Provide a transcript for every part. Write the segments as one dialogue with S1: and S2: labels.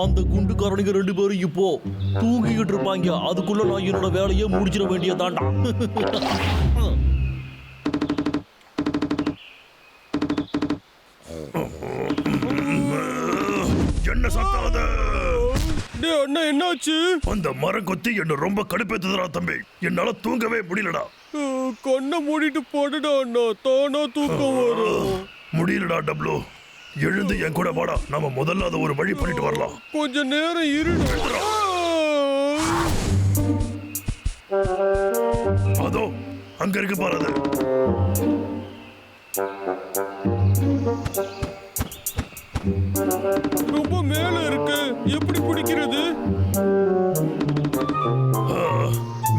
S1: அந்த குண்டுக்காரனுங்க 2 பேரும் இப்போ தூங்கிக்கிட்டு இருப்பாங்க. அதுக்குள்ள நான் என்னோட வேலையை முடிச்சிட வேண்டியதாண்டா.
S2: என்ன சத்தாத?
S3: அண்ணா என்னாச்சு?
S2: அந்த மரம் கொத்தி என்ன ரொம்ப கடுப்பேத்துதுடா தம்பி. என்னால தூங்கவே முடியலடா.
S3: கண்ணை மூடிட்டு போடுடா அண்ணா, தானா தூக்கம் வரும்.
S2: முடியலடா டப்ளு. எழுந்து என் கூட வாடா. நாம முதல்ல அதை ஒரு வழி பண்ணிட்டு வரலாம்.
S3: கொஞ்ச நேரம் இருடா.
S2: அதோ அங்க இருக்கு பாரு. அது
S3: ரொம்ப மேல இருக்கு, எப்படி பிடிக்கிறது?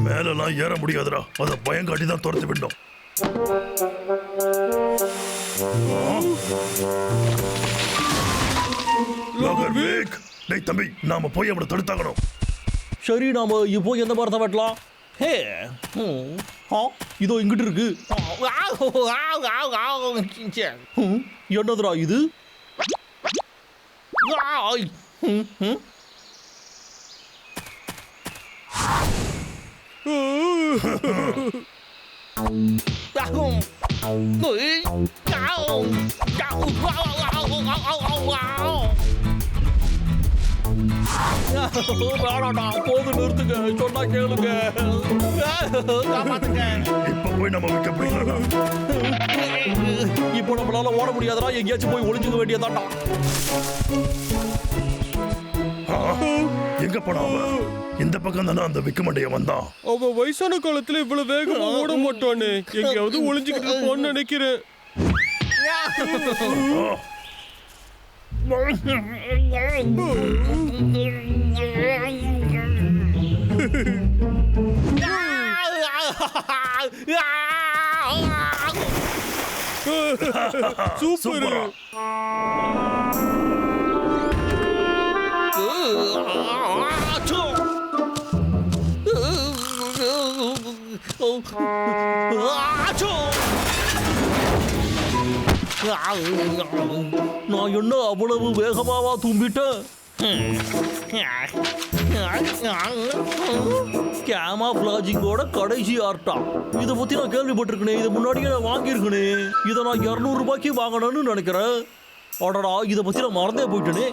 S2: மேலெல்லாம் ஏற முடியாதுடா. அதை பயங்காட்டி தான் துரத்து விட்டோம். தம்பி, நாம போய் அவனை தடுத்தாகணும்.
S1: சரி, நாம இப்போ எந்த மரத்தை வெட்டலாம்? ஹே, இதோ இங்கிட்டு இருக்கு. என்னதுடா இது? போது நிறுத்துங்க, சொன்னா கேளுங்க.
S2: இப்ப போய் நம்ம விக்க போயிடலாம்.
S1: இப்போ நம்மளால ஓட முடியாதா? எங்கேயாச்சும் போய் ஒளிஞ்சுக்க வேண்டியதாண்டா.
S2: எங்க போனா? இந்த பக்கம் தானே அந்த விக்க மண்டைய வந்தான்.
S3: அவன் வயசான காலத்துல இவ்வளவு வேகமா ஓட மாட்டானே. எங்கேயாவது ஒளிஞ்சுக்கிட்டு போன்னு நினைக்கிறேன். சூப்பர்.
S1: நான் என்ன அவ்வளவு வேகமாவா தும்பிட்டேன்? கேமோஃப்ளாஜிங்கோட கடைசி ஆர்ட்டா. இதை பத்தி நான் கேள்விப்பட்டிருக்கேன். இதை முன்னாடியே நான் வாங்கியிருக்கேனே. இதை நான் 200 ரூபாய்க்கு வாங்கணும்னு நினைக்கிறேன். அடடா, இதை பத்தி நான் மறந்தே போயிட்டேனே.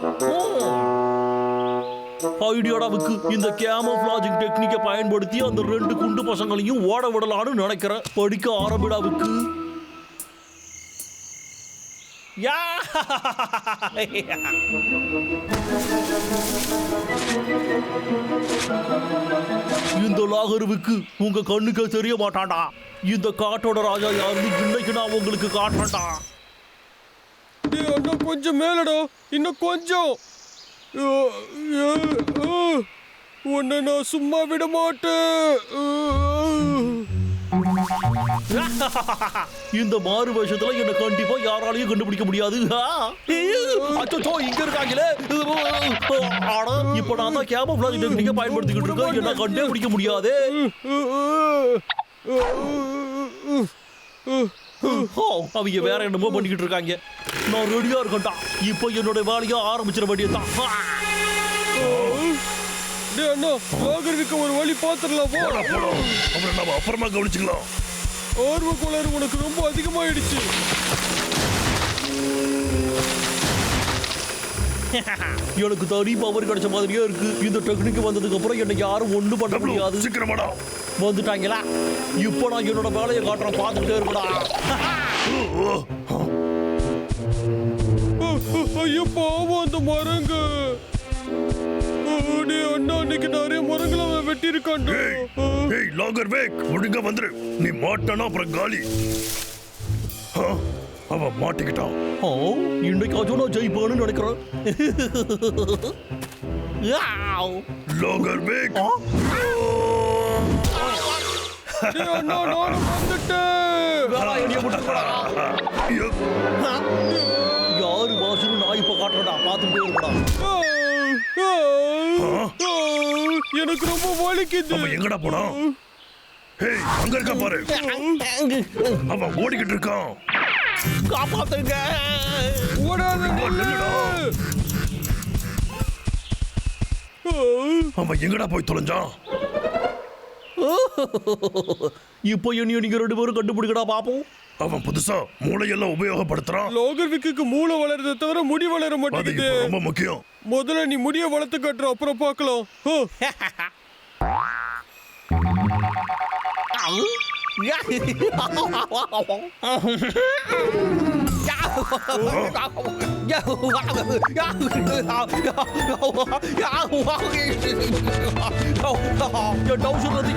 S1: ஐடியாடாவுக்கு இந்த கேமோஃப்ளாஜிங் டெக்னிக்கை பயன்படுத்தி அந்த 2 குண்டு பசங்களையும் ஓட விடலான்னு நினைக்கிறேன். படிக்க ஆரம்பிடாவுக்கு. இந்த லாகருவுக்கு உங்க கண்ணுக்கு தெரிய மாட்டான்டா. இந்த காட்டோட ராஜா யாருன்னு இன்னைக்கு நான் உங்களுக்கு காட்டேன்டா.
S3: இன்னும் கொஞ்சம் மேலடா, இன்னும் கொஞ்சம். உன்னை நான் சும்மா விட மாட்டேன்.
S1: இந்த மாறு வருஷத்துல என்ன கண்டிப்பா யாராலையும் கண்டுபிடிக்க முடியாது. இங்க இருக்காங்களே. இப்ப நான் தான் கேமோஃப்ளாஜ் டெக்னிக்கை பயன்படுத்திக்கிட்டு இருக்கேன். என்ன கண்டே பிடிக்க முடியாது. அவங்க வேற என்னமோ பண்ணிக்கிட்டு இருக்காங்க. நான் ரெடியா இருக்கேன்டா. இப்போ என்னோட வேலையை ஆரம்பிச்சிட வேண்டியதுதான்.
S3: ஒரு வழி பாத்துடலாம்.
S2: நம்ம அப்புறமா கவனிச்சுக்கலாம்.
S3: ஆர்வ கோளாறு உனக்கு ரொம்ப அதிகமாயிடுச்சு.
S1: எனக்கு தனி பவர் கிடைச்ச மாதிரியே இருக்கு. இந்த டெக்னிக் வந்ததுக்கு அப்புறம் என்ன யாரும் ஒண்ணும் பண்ண முடியாது.
S2: சீக்கிரமாடா
S1: வந்துட்டாங்களா? இப்போ நான் என்னோட வேலையை காட்டுறேன், பார்த்துட்டே இருக்கடா.
S3: ஐயோ பாவம் அந்த மரங்க. அண்ணா, அன்னைக்கு நிறைய மரங்களை வெட்டி இருக்கான்.
S2: ஒழுங்கா வந்துரு. நீ மாட்டானா அப்புறம் காலி. அவன் மாட்டிக்கிட்டான்.
S1: இன்னைக்காச்சும் நான் ஜெயிப்பான்னு நினைக்கிறேன். யாரு வாசல் நான் இப்ப காட்டுறடா, பார்த்துட்டே இருக்கடா.
S3: எனக்கு ரொம்ப வலிக்குது.
S2: எங்கடா போனா? ஹேய் அங்க இருக்க பாரு. அவன் ஓடிக்கிட்டு இருக்கான்.
S1: காப்பாத்துங்க.
S3: ஓடாத
S2: நில்லுடா. அவன் எங்கடா போய் தொலைஞ்சான்?
S1: இப்போ என்னைய நீங்க 2 பேரும் கண்டுபிடிக்கடா பாப்போம்.
S2: அவன் புதுசா மூளையெல்லாம் உபயோகப்படுத்துறான்.
S3: லோகர்விக்கு மூளை வளருதே தவிர முடி வளர
S2: அது
S3: மாட்டேங்குது.
S2: இப்ப ரொம்ப முக்கியம்.
S3: முதல்ல நீ முடிய வளர்த்து கட்டுற, அப்புறம் பார்க்கலாம்.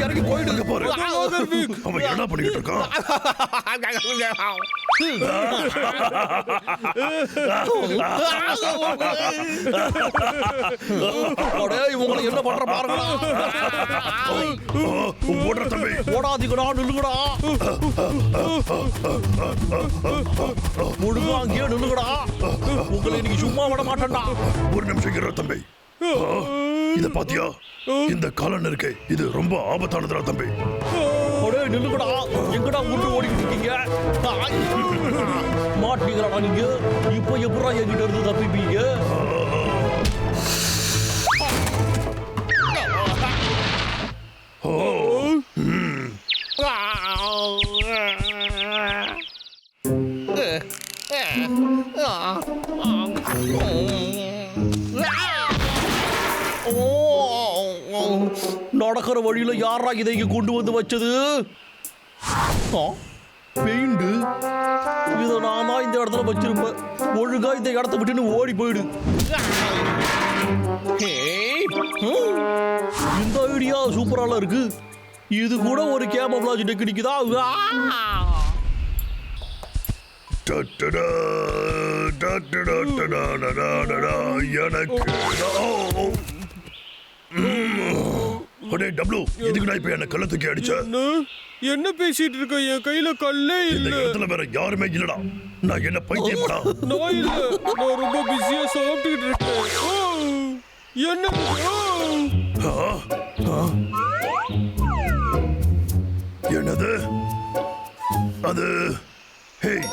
S1: இறங்கி போயிடு.
S2: இங்க பாரு. அவன் என்ன பண்ணிக்கிட்டு இருக்கான்?
S1: இவங்களை என்ன பண்ற பாருங்களா.
S2: ஓடுற தம்பி.
S1: ஓடாதீங்கடா, நில்லுங்கடா. முழுங்க அங்கேயே நில்லுங்கடா. உங்களை இன்னைக்கு சும்மா விட மாட்டேன்டா.
S2: ஒரு நிமிஷம் இரு தம்பி. இத பாத்தியா? இந்த காலன் இருக்கே, இது ரொம்ப ஆபத்தானதுடா தம்பி.
S1: ஒரே நில்லுங்கடா. எங்கடா உருண்டு ஓடிக்கிட்டு இருக்கீங்க? மாட்டீங்களா நீங்க? இப்போ எப்படா என்கிட்ட இருந்து தப்பிப்பீங்க? நடக்கிற வழியில யாரா இதை இங்க கொண்டு வந்து வச்சது? பெயிண்ட். இதை நான் தான் இந்த இடத்துல வச்சிருப்பேன். ஒழுங்கா இந்த இடத்த விட்டுன்னு ஓடி போயிடு. இந்த ஐடியா சூப்பரால இருக்கு. இது கூட ஒரு கேமப்ளாஜ் டெக்னிக் தான்.
S3: என்ன பேசிட்டு இருக்க? என் கையில கல்லே இல்ல.
S2: வேற யாருமே இல்லடா. நான் என்ன பைத்தியமாடா?
S3: நான் இல்ல, நான் ரொம்ப பிஸியா சாப்பிட்டுக்கிட்டு இருக்கேன். என்ன?
S2: என்னது அது? ஹேய்,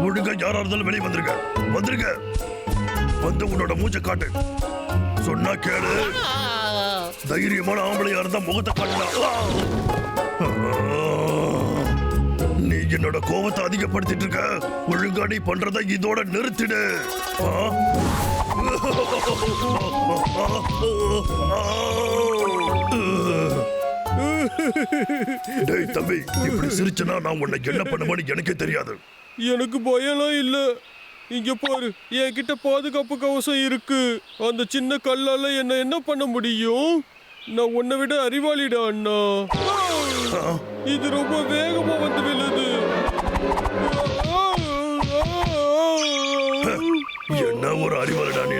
S2: ஒழுங்கா யாரா இருந்தாலும் வெளியே வந்துருங்க. வந்துருங்க. வந்து உன்னோட மூச்சை காட்டு. சொன்னா கேளு. தைரியமான ஆம்பளையா இருந்தா முகத்தை காட்டலாம். நீ என்னோட கோபத்தை அதிகப்படுத்திட்டு இருக்க. ஒழுங்கா நீ பண்றத இதோட நிறுத்திடு. டேய் தம்பி, இப்படி சிரிச்சனா நான் உன்னை என்ன பண்ணுவேன்னு எனக்கே தெரியாது.
S3: எனக்கு பயம்லாம் இல்ல. இங்க பாரு, என்கிட்ட பாதுகாப்பு கவசம் இருக்கு. அந்த சின்ன கல்லால என்ன பண்ண முடியும்? நான் உன்னை விட அறிவாளிடா அண்ணா. இது ரொம்ப வேகமா வந்து விழுது.
S2: என்ன ஒரு அறிவாளிடா நீ.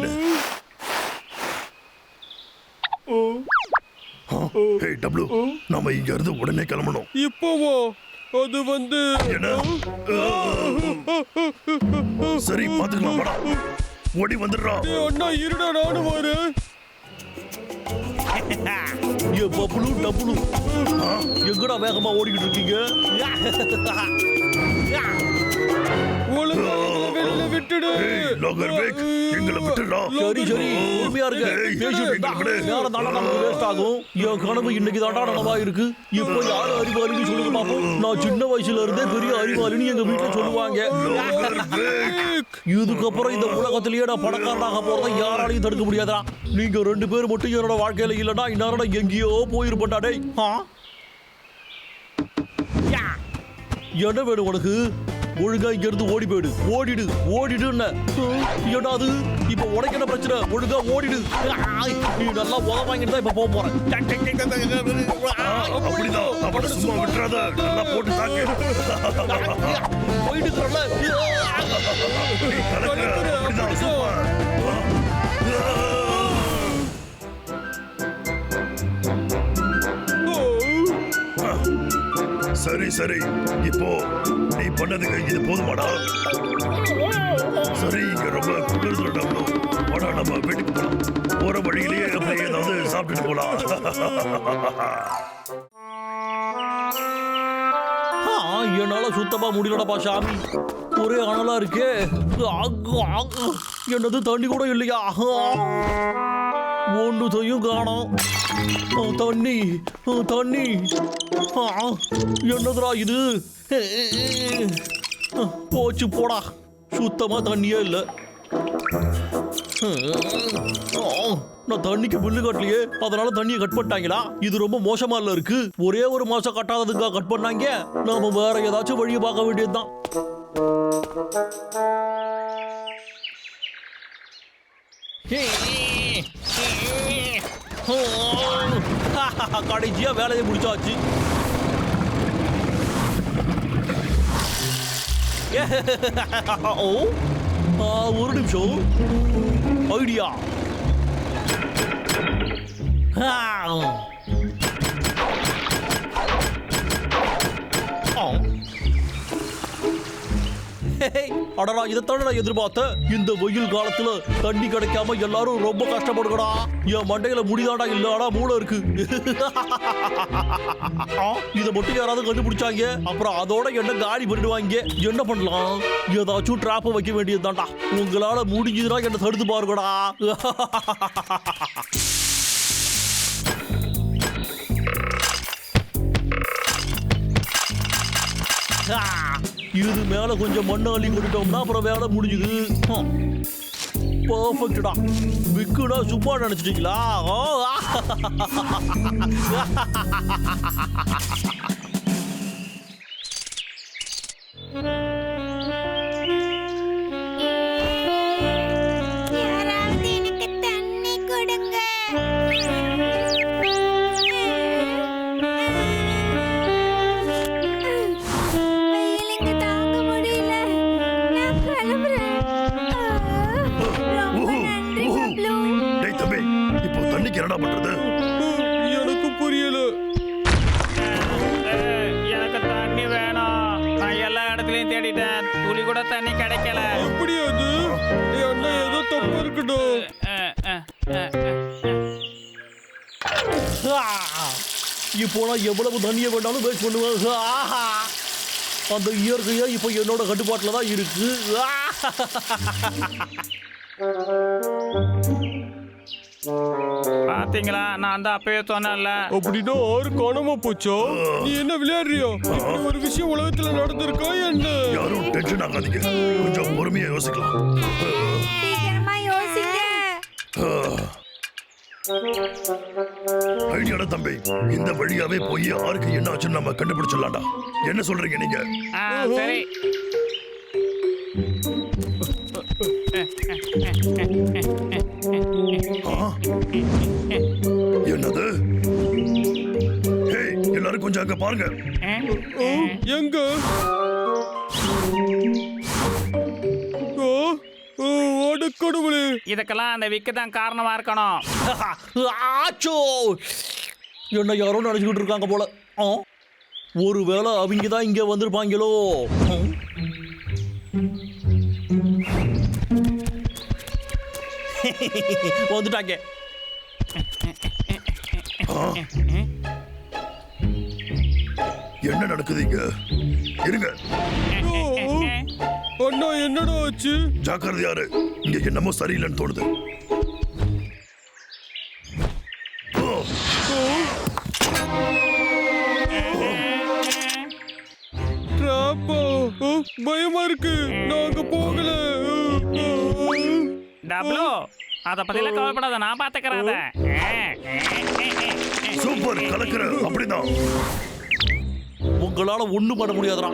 S2: ஹேய் டப்ளு, நாம இங்க இருந்து உடனே கிளம்பணும்.
S3: இப்போவா? அது வந்து
S2: என்ன? சரி பாத்துக்கலாம். வாடா, ஓடி வந்துடுறா.
S3: அண்ணா இருடா, நானும் வரேன்.
S1: பப்புளு டப்புளு எங்கடா வேகமா ஓடிக்கிட்டு இருக்கீங்க?
S3: ஒழுங்கா வெளியில விட்டுடு.
S2: எங்களை விட்டுடுறா.
S1: சரி சரி, உண்மையா இருக்க. நேரம் தாண்டா நமக்கு வேஸ்ட் ஆகும். என் கனவு இன்னைக்கு தாண்டா நனவா இருக்கு. இப்போ யாரு அறிவாளின்னு சொல்லுங்க பாப்போம். நான் சின்ன வயசுல இருந்தே பெரிய அறிவாளின்னு எங்க வீட்டுல சொல்லுவாங்க. இதுக்கப்புறம் இந்த உலகத்திலேயே நான் பணக்காரனாக போறதை யாராலையும் தடுக்க முடியாதா? நீங்க 2 பேர் மட்டும் என்னோட வாழ்க்கையில இல்லைன்னா இந்நேரம் எங்கேயோ போயிருப்பேன்டா. டேய், என்ன வேணும் உனக்கு? ஒழுங்கா இங்க இருந்து ஓடி போயிடு. ஓடிடு. என்னது இப்ப உனக்கு என்ன பிரச்சனை? ஒழுங்கா ஓடிடு. நீ நல்லா உத வாங்கிட்டு தான் இப்ப போக போறேன்.
S2: அப்படிதான், அவனை சும்மா விட்டுறாத. நல்லா போட்டு தாக்கு.
S1: போயிட்டு இருக்கிறல.
S2: சரி சரி, இப்போ நீ பண்ணதுக்கு இது போதுமாடா? சரி, இங்க ரொம்ப குளிர்ல வாடா, நம்ம வீட்டுக்கு போலாம். போற வழியிலேயே அப்படியே ஏதாவது சாப்பிட்டுட்டு போலாம்.
S1: என்னால சுத்தமா முடியலடா சாமி. ஒரே அனலா இருக்கே. என்னது தண்ணி கூட இல்லையா? ஒன்றுத்தையும் காணோம். தண்ணி தண்ணி என்னதுடா இது? போச்சு போடா, சுத்தமா தண்ணியே இல்லை. நான் தண்ணிக்கு பில்லு கட்டலையே, அதனால தண்ணியை கட் பண்ணிட்டாங்களா? இது ரொம்ப மோசமா இல்ல இருக்கு. ஒரே ஒரு மாசம் கட்டாததுக்கா கட் பண்ணாங்க. நாம வேற ஏதாச்சும் வழியை பார்க்க வேண்டியதுதான். கடைசியா வேலையை முடிச்சாச்சு. ஒரு நிமிஷம் ஐடியா. அடடா, இதைத்தான் நான் எதிர்பார்த்தேன். இந்த வெயில் காலத்துல தண்ணி கிடைக்காம எல்லாரும் ரொம்ப கஷ்டப்படுங்கடா. என் மண்டையில முடிதாடா இல்ல, ஆனா மூளை இருக்கு. இதை மட்டும் யாராவது கண்டுபிடிச்சாங்க, அப்புறம் அதோட என்ன காலி பண்ணிடுவாங்க. என்ன பண்ணலாம்? ஏதாச்சும் டிராப்ப வைக்க வேண்டியதுதான்டா. உங்களால முடிஞ்சதுன்னா என்ன தடுத்து பாருங்கடா. இது மேல கொஞ்சம் மண்ணு அள்ளி கொண்டுட்டோம்னா அப்புறம் வேலை முடிஞ்சுது. பர்ஃபெக்ட்டா. விக்குனா சும்மா நினைச்சிட்டீங்களா?
S2: என்னடா பண்றது?
S3: எனக்கு புரியல.
S4: எனக்கு தண்ணி வேணும். நான் எல்லா இடத்துலயும் தேடிட்டேன், துளி கூட தண்ணி கிடைக்கல.
S3: எப்படி அது? என்ன ஏதோ தப்பு இருக்கட்டும்.
S1: இப்போ நான் எவ்வளவு தண்ணியை வேண்டாலும் வேஸ்ட் பண்ணுவேன். அந்த இயற்கையா இப்போ என்னோட கட்டுப்பாட்டில் தான் இருக்கு.
S4: பாத்தீங்களா, நான் தான் அப்பவே சொன்னேன்ல.
S3: அப்படின்னா ஆறு காணாம போச்சோ? நீ என்ன விளையாடுறியோ? இப்படி ஒரு விஷயம் உலகத்துல நடந்திருக்கா என்ன?
S2: யாரும் டென்ஷன் ஆகாதீங்க, கொஞ்சம் பொறுமையா யோசிக்கலாம். ஐடியாடா தம்பி, இந்த வழியாவே போய் யாருக்கு என்ன ஆச்சுன்னு நம்ம கண்டுபிடிச்சிடலாம்டா. என்ன சொல்றீங்க நீங்க?
S4: சரி.
S2: என்னது? எல்லாரும் கொஞ்சம் அங்க பாருங்க.
S3: எங்க? கடவுளே,
S4: இதுக்கெல்லாம் அந்த விக்கு தான் காரணமா இருக்கணும்.
S1: என்ன யாரோ நினைச்சுக்கிட்டு இருக்காங்க போல. ஒருவேளை அவங்க தான் இங்க வந்திருப்பாங்களோ? வந்துட்டாங்க.
S2: என்ன நடக்குதுங்க? இருங்க.
S3: அண்ணா, என்னடா ஆச்சு?
S2: ஜாக்கிரதையாரு, இங்க என்னமோ சரியில்லைன்னு தோணுது.
S3: பயமா இருக்கு, நான் அங்க போகல.
S4: டபுளு, அத பத்தில கவலைப்படாத, நான் பாத்துக்கிறேன்.
S2: சூப்பர், கலக்குற. அப்படிதான்.
S1: உங்களால ஒண்ணும் பண்ண முடியாதுடா.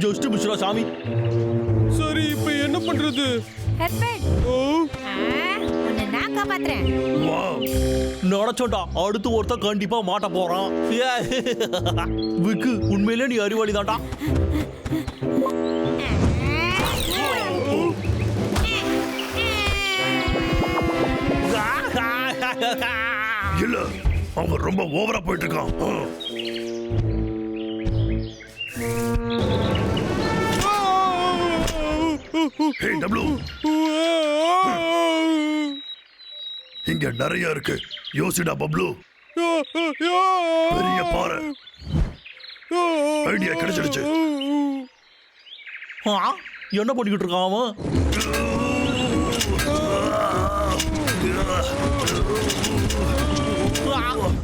S1: ஜஸ்ட் மிஸ்ரா சாமி.
S3: சரி, இப்ப என்ன பண்றது?
S1: நினைச்சோண்டா, அடுத்து ஒருத்தன் கண்டிப்பா மாட்ட போறான். விக்கு, உண்மையிலே நீ அறிவாளி தான்டா.
S2: இல்ல, அவன் ரொம்ப ஓவரா போயிட்டு இருக்கான். Hey, W. இங்க நிறைய இருக்கு. யோசிடா பப்ளு. பெரிய பாறை. ஐடியா கிடைச்சிடுச்சு.
S1: என்ன பண்ணிக்கிட்டு இருக்கான் அவன்?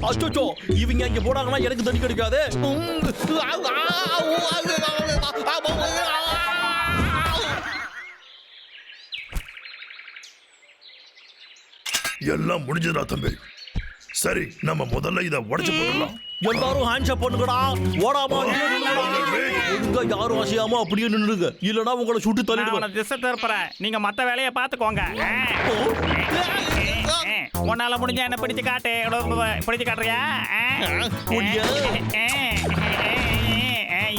S1: அச்சோ, இவங்க இங்க போனாங்கன்னா எனக்கு தண்ணி கிடைக்காது.
S2: எல்லாம் முடிஞ்சதா தம்பி? சரி, நம்ம முதல்ல இதை உடைச்சு போடலாம்.
S1: எல்லாரும் ஹேண்ட்ஷாப் பண்ணுங்கடா. ஓடாம ஒழுங்கா யாரும் அசையாம அப்படியே நின்னுங்க, இல்லனா உங்களை சுட்டு தள்ளிடுவேன்.
S4: திசை திருப்புறேன், நீங்க மத்த வேலையை பார்த்துக்கோங்க. உன்னால முடிஞ்ச என்ன பிடிச்சு காட்டு. பிடிச்சு காட்டுறியா?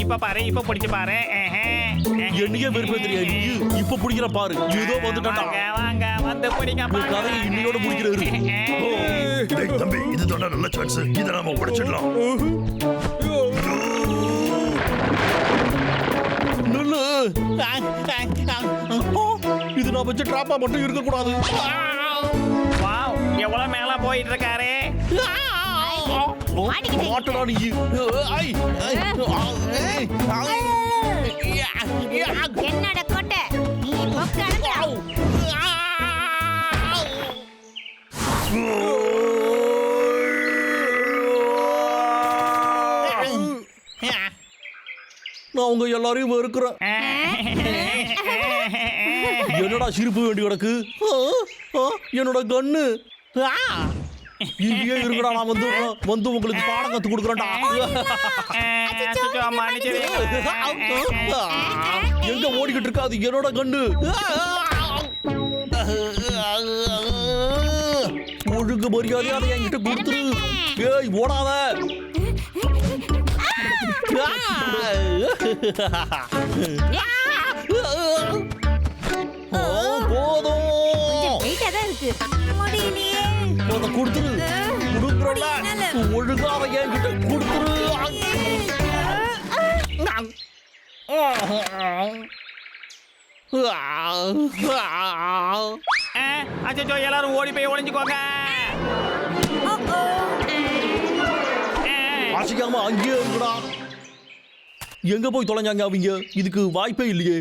S4: இப்ப பாரு, இப்ப பிடிச்சு பாரு.
S1: என்னையே வெறுப்பே தெரியாது. இப்ப பிடிக்கிற பாரு, ஏதோ வந்துட்டான்.
S4: வாங்க வந்து பிடிங்க.
S1: கதையை இன்னையோட முடிக்கிறாரு.
S2: தம்பி, இதுதான் நல்ல சான்ஸ். இதை நாம உடைச்சிடலாம்.
S1: இது நான் வச்ச டிராப்பா மட்டும் இருக்க கூடாது.
S4: வாவ், எவ்வளவு மேல போயிட்டு இருக்காரு.
S1: மாட்டடா நீ.
S5: என்னோட கோட்டை நீ இப்போ கிளம்பு.
S1: நான் உங்க எல்லாரையும் வெறுக்கிறேன். என்னடா சிரிப்பு வேண்டி கிடக்கு? என்னோட கண்ணு இங்கேயே இருக்குடா. நான் வந்து உங்களுக்கு பாடம் கத்து கொடுக்குறேன்டா. எங்க ஓடிக்கிட்டு இருக்காது என்னோட கண்ணு? ஒழுங்கு மரியாதையா அதை என்கிட்ட கொடுத்துரு. ஏய், ஓடாத. போதும். அதை கொடுத்துரு. கொடுக்குறல, ஒழுங்கா அதை என்கிட்ட கொடுத்துரு.
S4: அச்சோ, எல்லாரும் ஓடி போய் ஒளிஞ்சுக்கோங்க.
S1: ஆசிக்காம அங்கேயே இருக்குடா. எங்க போய் தொலைஞ்சாங்க அவங்க? இதுக்கு வாய்ப்பே இல்லையே.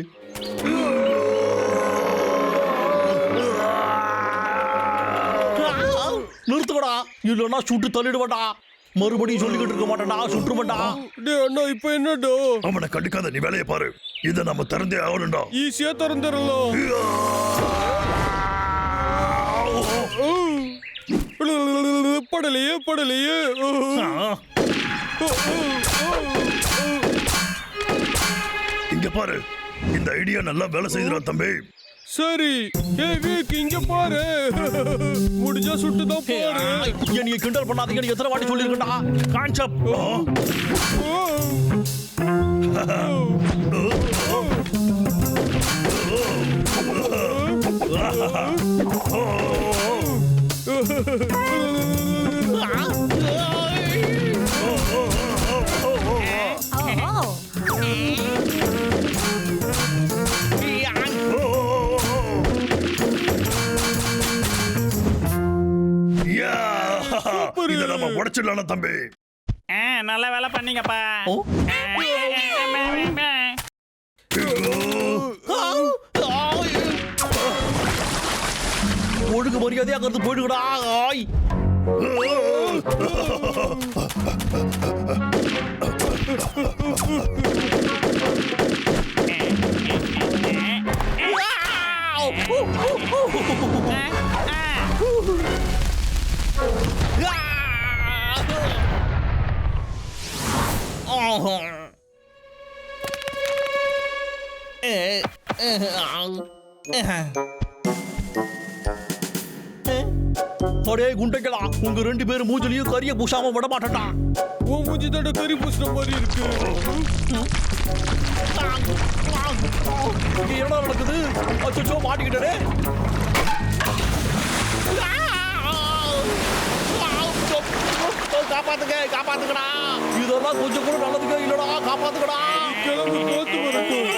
S1: நிறுத்துக்கடா, இல்லைன்னா சுட்டு தள்ளிடுவாடா. மறுபடியும் சொல்லிக்கிட்டு இருக்க மாட்டேன்டா, சுற்றுமாட்டா.
S3: அண்ணா இப்ப என்னடா?
S2: அவனை கண்டுக்காத, நீ வேலையை பாரு. இதை நம்ம திறந்தே ஆகணும்டா.
S3: ஈஸியா திறந்துடலாம். படலையே படலையே.
S2: இங்க பாரு, இந்த ஐடியா நல்லா வேலை செய்யுதுடா தம்பி.
S3: சரி, இங்க பாரு. முடிஞ்சா சுட்டுதான் பாரு.
S1: நீங்க கிண்டல் பண்ணாதீங்க. எத்தனை வாட்டி சொல்லிருக்கா கான்செப்ட்.
S2: இதை நம்ம உடைச்சிடலாம் தம்பி.
S4: நல்ல வேலை பண்ணீங்கப்பா.
S1: ஒழுங்கு மரியாதையா அங்கிருந்து போயிடுங்கடா. அடே குண்டைகளா, உங்க ரெண்டு பேரும் மூஞ்சிலையும் கரிய பூசாம விட மாட்டேன்டா.
S3: உன் மூஞ்சி தட கறி பூசுற மாதிரி இருக்கு.
S1: என்ன நடக்குது? அச்சோ, மாட்டிக்கிட்டே. காப்பாத்துங்க, காப்பாத்துக்கடா. இதெல்லாம் கொஞ்சம் கூட நல்லதுக்கே இல்லடா. காப்பாத்துக்கடா.
S3: கிளம்பு, தோத்து வரட்டும்.